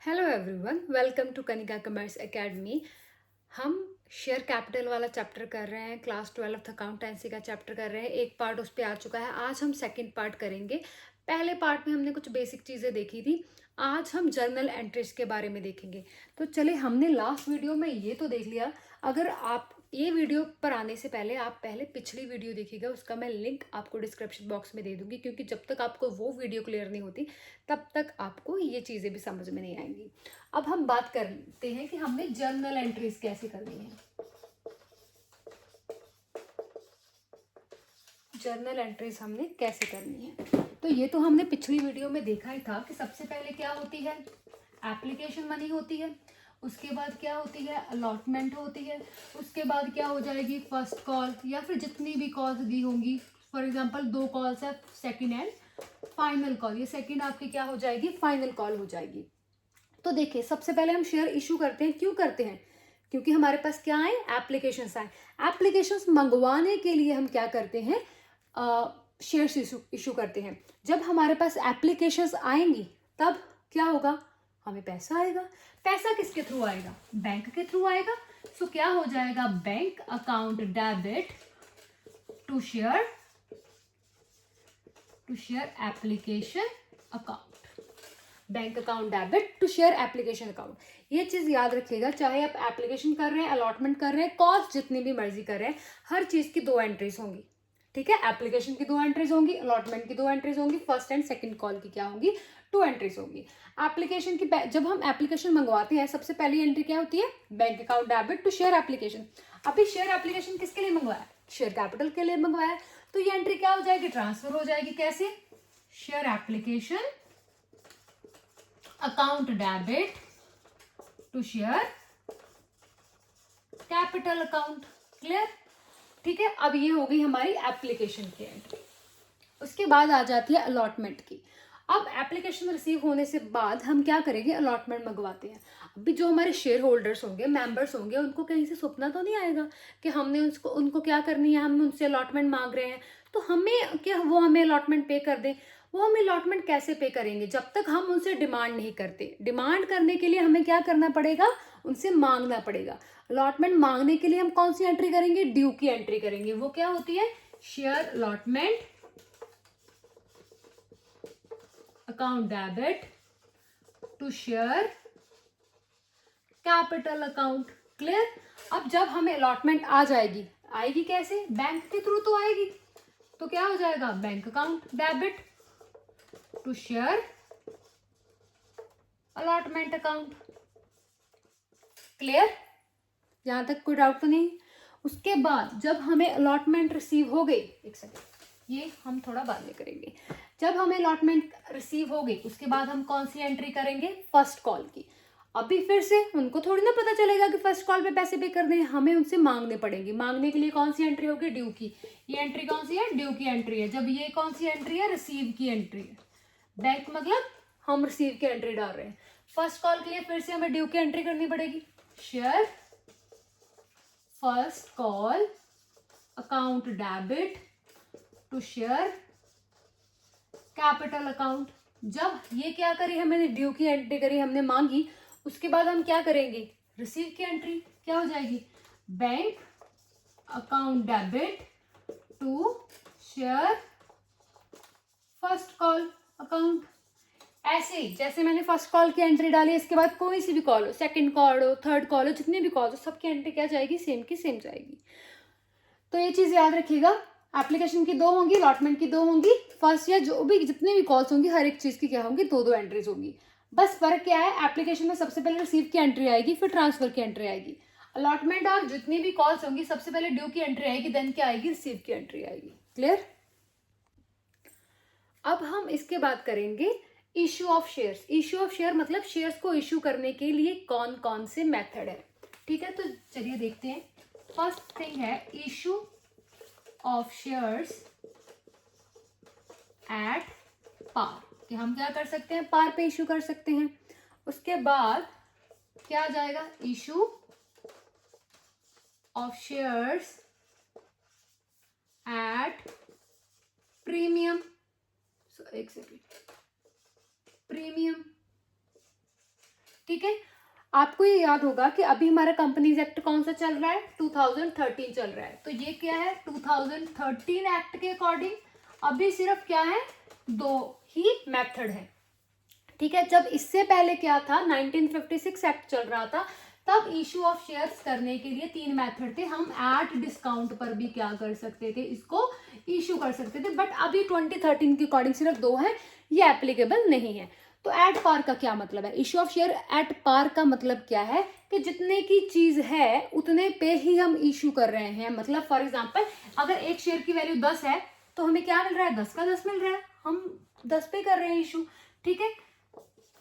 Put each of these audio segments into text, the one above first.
Hello everyone, welcome to Kanika commerce academy. हम share capital वाला chapter कर रहे हैं। क्लास 12th अकाउंटेंसी का चैप्टर कर रहे हैं। एक पार्ट उस पर आ चुका है। आज हम सेकंड पार्ट करेंगे। पहले पार्ट में हमने कुछ बेसिक चीज़ें देखी थी। आज हम जर्नल एंट्रीज के बारे में देखेंगे। तो चले, हमने लास्ट वीडियो में ये तो देख लिया। अगर आप ये वीडियो पर आने से पहले आप पहले पिछली वीडियो देखिएगा, उसका मैं लिंक आपको डिस्क्रिप्शन बॉक्स में दे दूंगी, क्योंकि जब तक आपको वो वीडियो क्लियर नहीं होती तब तक आपको ये चीज़ें भी समझ में नहीं आएंगी। अब हम बात करते हैं कि हमने जर्नल एंट्रीज कैसे करनी है। जर्नल एंट्रीज हमने कैसे करनी है, तो ये तो हमने पिछली वीडियो में देखा ही था कि सबसे पहले क्या होती है, एप्लीकेशन मनी होती है। उसके बाद क्या होती है, अलॉटमेंट होती है। उसके बाद क्या हो जाएगी, फर्स्ट कॉल, या फिर जितनी भी कॉल्स दी होंगी। फॉर एग्जांपल 2 कॉल्स है, सेकंड एंड फाइनल कॉल। ये सेकंड आपकी क्या हो जाएगी, फाइनल कॉल हो जाएगी। तो देखिए, सबसे पहले हम शेयर इशू करते हैं। क्यों करते हैं? क्योंकि हमारे पास क्या आए, एप्लीकेशंस आए। एप्लीकेशंस मंगवाने के लिए हम क्या करते हैं, शेयर्स इशू करते हैं। जब हमारे पास एप्लीकेशंस आएंगी तब क्या होगा, हमें पैसा आएगा। पैसा किसके थ्रू आएगा, बैंक के थ्रू आएगा। सो क्या हो जाएगा, bank account debit to share application account. Bank account debit to share application account. ये चीज याद रखिएगा, चाहे आप एप्लीकेशन कर रहे हैं, अलॉटमेंट कर रहे हैं, कॉस्ट जितनी भी मर्जी कर रहे हैं, हर चीज की 2 एंट्रीज होंगी। ठीक है, एप्लीकेशन की 2 एंट्रीज होंगी, अलॉटमेंट की 2 एंट्रीज होंगी, फर्स्ट एंड सेकंड कॉल की क्या होंगी, 2 एंट्रीज होंगी। एप्लीकेशन की जब हम एप्लीकेशन मंगवाते हैं, सबसे पहली एंट्री क्या होती है, bank account debit to share application. अभी शेयर एप्लीकेशन किसके लिए मंगवाया, शेयर कैपिटल के लिए मंगवाया। तो ये एंट्री क्या हो जाएगी, ट्रांसफर हो जाएगी। कैसे, share application account debit to share capital account. Clear? ठीक है, अब ये हो गई हमारी एप्लीकेशन की एंट्री। उसके बाद आ जाती है अलॉटमेंट की। अब एप्लीकेशन रिसीव होने से बाद हम क्या करेंगे, अलॉटमेंट मंगवाते हैं। अभी जो हमारे शेयर होल्डर्स होंगे, मेंबर्स होंगे, उनको कहीं से सपना तो नहीं आएगा कि हमने उनको क्या करनी है, हम उनसे अलॉटमेंट मांग रहे हैं तो हमें क्या, वो हमें अलॉटमेंट पे कर दें। वो हमें अलॉटमेंट कैसे पे करेंगे, जब तक हम उनसे डिमांड नहीं करते। डिमांड करने के लिए हमें क्या करना पड़ेगा, उनसे मांगना पड़ेगा। अलॉटमेंट मांगने के लिए हम कौन सी एंट्री करेंगे, ड्यू की एंट्री करेंगे। वो क्या होती है, share allotment account debit to share capital account. Clear? अब जब हमें अलॉटमेंट आ जाएगी, आएगी कैसे, बैंक के थ्रू तो आएगी। तो क्या हो जाएगा, bank account debit to share allotment account. Clear? यहां तक कोई डाउट तो नहीं? उसके बाद जब हमें अलॉटमेंट रिसीव हो गई, एक सेकेंड, ये हम थोड़ा बाद में करेंगे। जब हमें अलॉटमेंट रिसीव हो गई, उसके बाद हम कौन सी एंट्री करेंगे, फर्स्ट कॉल की। अभी फिर से उनको थोड़ी ना पता चलेगा कि फर्स्ट कॉल पे पैसे पे कर दें, हमें उनसे मांगने पड़ेंगे। मांगने के लिए कौन सी एंट्री होगी, ड्यू की। ये एंट्री कौन सी है, ड्यू की एंट्री है। जब ये कौन सी एंट्री है, रिसीव की एंट्री है। बैंक मतलब हम रिसीव की एंट्री डाल रहे हैं। फर्स्ट कॉल के लिए फिर से हमें ड्यू की एंट्री करनी पड़ेगी, share first call account debit to share capital account. जब ये क्या करी, हमने ड्यू की एंट्री करी, हमने मांगी, उसके बाद हम क्या करेंगे, रिसीव की एंट्री। क्या हो जाएगी, bank account debit to share first call account. ऐसे ही जैसे मैंने फर्स्ट कॉल की एंट्री डाली, इसके बाद कोई सी भी कॉल हो, सेकंड कॉल हो, थर्ड कॉल हो, जितनी भी कॉल हो, सबकी एंट्री क्या जाएगी, सेम की सेम जाएगी। तो ये चीज याद रखिएगा, एप्लीकेशन की 2 होंगी, अलॉटमेंट की 2 होंगी, फर्स्ट या जो भी जितनी भी कॉल्स होंगी, हर एक चीज की क्या होंगी, 2 एंट्रीज होंगी। बस फर्क क्या है, एप्लीकेशन में सबसे पहले रिसीव की एंट्री आएगी, फिर ट्रांसफर की एंट्री आएगी। अलॉटमेंट और जितनी भी कॉल्स होंगी, सबसे पहले ड्यू की एंट्री आएगी, देन क्या आएगी, रिसीव की एंट्री आएगी। क्लियर? अब हम इसके बाद करेंगे issue of shares. Issue of share मतलब शेयर्स को इश्यू करने के लिए कौन कौन से मेथड है। ठीक है, तो चलिए देखते हैं। फर्स्ट थिंग है issue of shares at par, कि हम क्या कर सकते हैं, पार पे इश्यू कर सकते हैं। उसके बाद क्या आ जाएगा, issue of shares at premium. एक सेकेंड, प्रीमियम। ठीक है, आपको ये याद होगा कि अभी हमारा कंपनीज एक्ट कौन सा चल रहा है, 2013 चल रहा है। तो ये क्या है, 2013 एक्ट के अकॉर्डिंग अभी सिर्फ क्या है, 2 ही मेथड है। ठीक है, जब इससे पहले क्या था, 1956 एक्ट चल रहा था, तब इशू ऑफ शेयर्स करने के लिए 3 मेथड थे। हम एट डिस्काउंट पर भी क्या कर सकते थे, इसको इशू कर सकते थे, बट अभी 2013 के अकॉर्डिंग सिर्फ 2 है, ये एप्लीकेबल नहीं है। तो एट पार का क्या मतलब है, issue of share at par का मतलब क्या है कि जितने की चीज है उतने पे ही हम इशू कर रहे हैं। मतलब फॉर एग्जांपल अगर एक शेयर की वैल्यू 10 है तो हमें क्या मिल रहा है, 10 का 10 मिल रहा है, हम 10 पे कर रहे हैं इशू। ठीक है,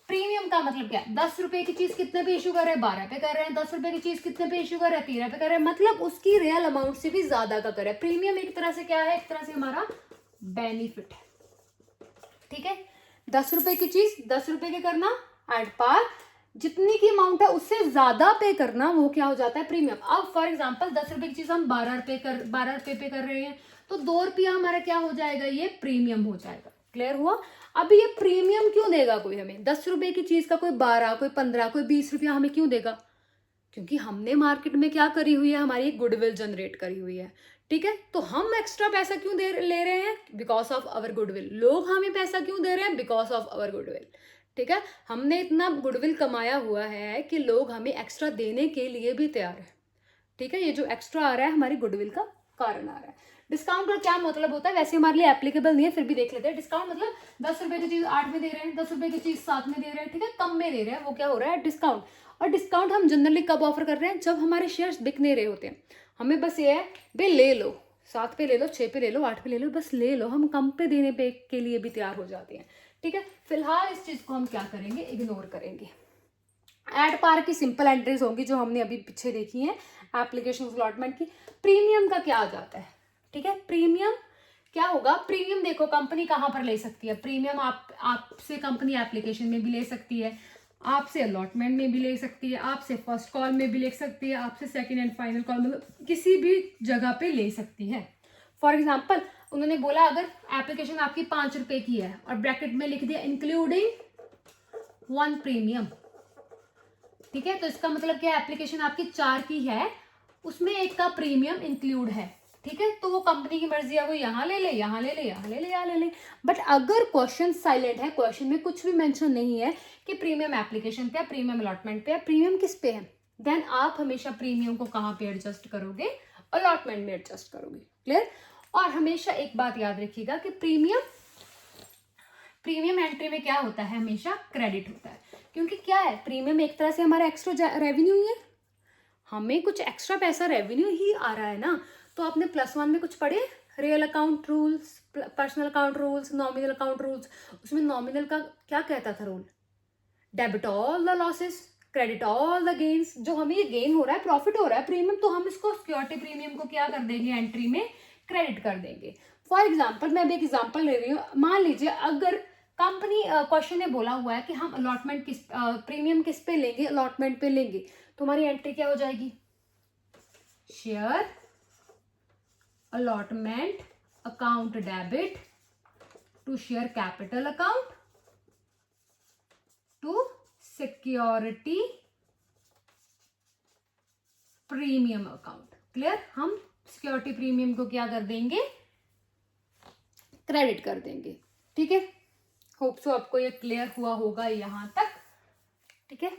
प्रीमियम का मतलब क्या है, 10 रुपए की चीज कितने पे इशू कर रहे हैं, 12 पे कर रहे हैं, 10 रुपए की चीज कितने पे इशू कर रहे हैं, 13 पे कर रहे हैं, मतलब उसकी रियल अमाउंट से भी ज्यादा का कर रहे हैं। प्रीमियम एक तरह से क्या है, एक तरह से हमारा बेनिफिट है। ठीक है, 10 रुपए की चीज 10 रुपए के करना एट पार, जितनी की अमाउंट है उससे ज्यादा पे करना, वो क्या हो जाता है, प्रीमियम। अब फॉर एग्जांपल 10 रुपए की चीज हम 12 रुपए पे कर रहे हैं, तो 2 रुपया हमारा क्या हो जाएगा, ये प्रीमियम हो जाएगा। क्लियर हुआ। अभी ये प्रीमियम क्यों देगा कोई हमें, 10 रुपए की चीज का कोई 12, कोई 15, कोई 20 रुपया हमें क्यों देगा, क्योंकि हमने मार्केट में क्या करी हुई है, हमारी गुडविल जनरेट करी हुई है। ठीक है, तो हम एक्स्ट्रा पैसा क्यों ले रहे हैं, बिकॉज ऑफ अवर गुडविल। लोग हमें पैसा क्यों दे रहे हैं, बिकॉज ऑफ अवर गुडविल। ठीक है, हमने इतना गुडविल कमाया हुआ है कि लोग हमें एक्स्ट्रा देने के लिए भी तैयार है। ठीक है, ये जो एक्स्ट्रा आ रहा है हमारी गुडविल का कारण आ रहा है। डिस्काउंट का क्या मतलब होता है, वैसे हमारे लिए एप्लीकेबल नहीं है, फिर भी देख लेते हैं। डिस्काउंट मतलब 10 रुपए की चीज 8 में दे रहे हैं, 10 रुपए की चीज 7 में दे रहे हैं, ठीक है, कम में दे रहे हैं, वो क्या हो रहा है, डिस्काउंट। और डिस्काउंट हम जनरली कब ऑफर कर रहे हैं, जब हमारे शेयर्स बिक नहीं रहे होते हैं। हमें बस ये है भाई ले लो, 7 पे ले लो, 6 पे ले लो, 8 पे ले लो, बस ले लो, हम कम पे देने पे के लिए भी तैयार हो जाते हैं। ठीक है, फिलहाल इस चीज को हम क्या करेंगे, इग्नोर करेंगे। एड पार की सिंपल एंट्रीज होंगी जो हमने अभी पीछे देखी हैं एप्लीकेशन अलॉटमेंट की। प्रीमियम का क्या आ जाता है, ठीक है, प्रीमियम क्या होगा, प्रीमियम देखो कंपनी कहाँ पर ले सकती है, प्रीमियम आपसे कंपनी एप्लीकेशन में भी ले सकती है, आपसे अलॉटमेंट में भी ले सकती है, आपसे फर्स्ट कॉल में भी ले सकती है, आपसे सेकंड एंड फाइनल कॉल, मतलब किसी भी जगह पे ले सकती है। फॉर एग्जांपल उन्होंने बोला अगर एप्लीकेशन आपकी 5 रुपए की है और ब्रैकेट में लिख दिया इंक्लूडिंग 1 प्रीमियम। ठीक है, तो इसका मतलब क्या, एप्लीकेशन आपकी 4 की है, उसमें 1 का प्रीमियम इंक्लूड है। ठीक है, तो वो कंपनी की मर्जी है, वो यहाँ ले ले, यहाँ ले ले, यहाँ ले ले, यहाँ ले ले। बट अगर क्वेश्चन साइलेंट है, क्वेश्चन में कुछ भी मेंशन नहीं है कि प्रीमियम एप्लीकेशन पे है, प्रीमियम अलॉटमेंट पे है, प्रीमियम किस पे है, देन आप हमेशा प्रीमियम को कहाँ पे एडजस्ट करोगे, अलॉटमेंट में एडजस्ट करोगे। क्लियर। और हमेशा एक बात याद रखिएगा कि प्रीमियम एंट्री में क्या होता है, हमेशा क्रेडिट होता है, क्योंकि क्या है, प्रीमियम एक तरह से हमारा एक्स्ट्रा रेवेन्यू ही है, हमें कुछ एक्स्ट्रा पैसा रेवेन्यू ही आ रहा है ना। तो आपने +1 में कुछ पढ़े, real account rules, personal account rules, nominal account rules, उसमें नॉमिनल का क्या कहता था rule, debit all the losses, credit all the gains. जो हमें ये गेन हो रहा है, प्रॉफिट हो रहा है प्रीमियम, तो हम इसको सिक्योरिटी प्रीमियम को क्या कर देंगे, एंट्री में क्रेडिट कर देंगे। फॉर एग्जाम्पल मैं अभी एक एग्जाम्पल ले रही हूँ, मान लीजिए अगर कंपनी क्वेश्चन ने बोला हुआ है कि हम अलॉटमेंट प्रीमियम किस पे लेंगे, अलॉटमेंट पे लेंगे, तो हमारी एंट्री क्या हो जाएगी, share allotment account debit to share capital account to security premium account. Clear, हम सिक्योरिटी प्रीमियम को क्या कर देंगे, क्रेडिट कर देंगे। ठीक है, होप सो आपको ये क्लियर हुआ होगा यहां तक। ठीक है।